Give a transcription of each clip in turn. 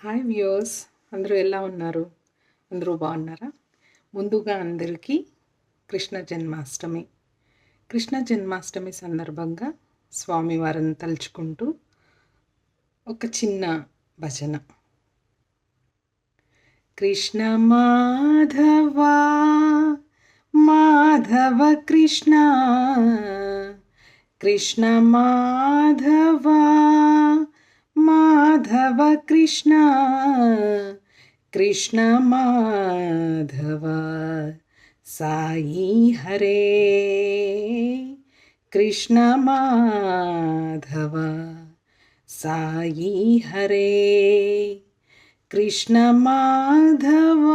Hi viewers, అందరూ ఎలా ఉన్నారు? అందరూ బాగున్నారా? ముందుగా అందరికీ కృష్ణ జన్మాష్టమి సందర్భంగా స్వామివారిని తలుచుకుంటూ ఒక చిన్న భజన. కృష్ణ మాధవ మాధవ కృష్ణ, కృష్ణ మాధవ మాధవ కృష్ణ, కృష్ణ మాధవ సాయి హరే, కృష్ణ మాధవ సాయి హరే, కృష్ణ మాధవ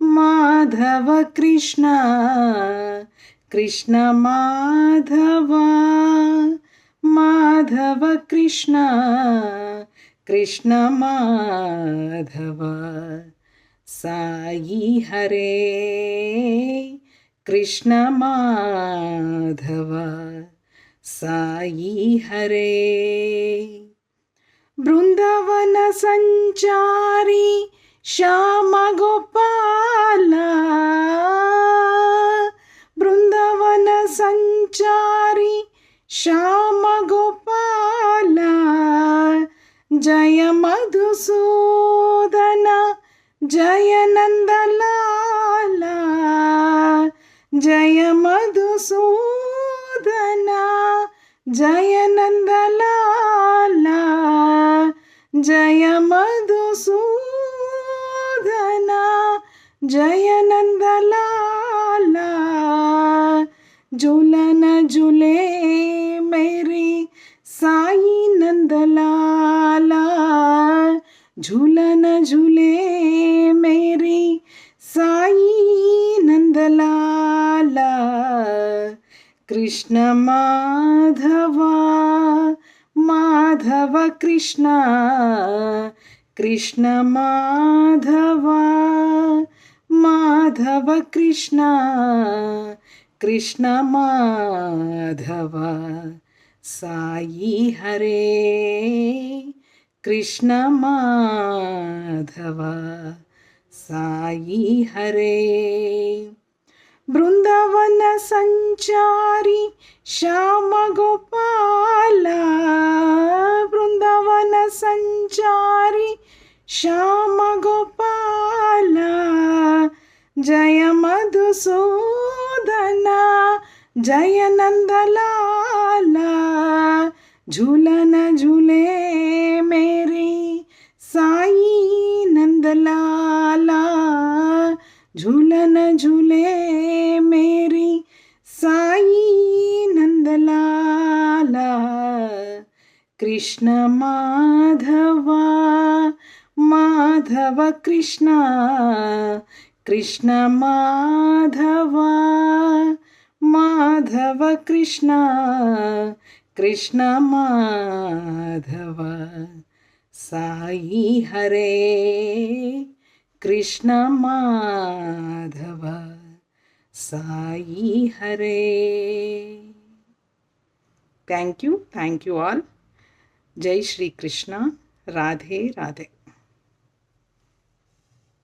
మాధవ కృష్ణ, కృష్ణ మాధవ మాధవ కృష్ణ, కృష్ణ మాధవ సాయి హరే, కృష్ణ మాధవ సాయి హరే. బృందావన సంచారి శ్యామ గోపాల, బృందావన సంచారి శ్యామ గోపాల, జయ మధుసూదన జయ నందలాల, జయ మధుసూదన జయ నందలాల, జయ మధుసూదన జయ నందలాల. झूलन झूले मेरी साई नंदलाला, झूलन झूले मेरी साई नंदलाला. कृष्ण माधव माधव कृष्ण, कृष्ण माधव माधव कृष्ण, कृष्ण माधव साई हरे, कृष्ण माधव साई हरे. बृंदावन संचारी श्याम गोपाल, बृंदावन संचारी श्याम गोपाल, जय मधुसूदन जय नंदलाल, झूलन झूले मेरी साई नंदलाला, झूलन झूले मेरी Sai Nandlala. Krishna Madhav Madhav Krishna, Krishna Madhav Madhav Krishna, Krishna Madhav Sai Hare, Krishna Madhav Sai Hare. Thank you all. जय श्री कृष्ण. राधे राधे.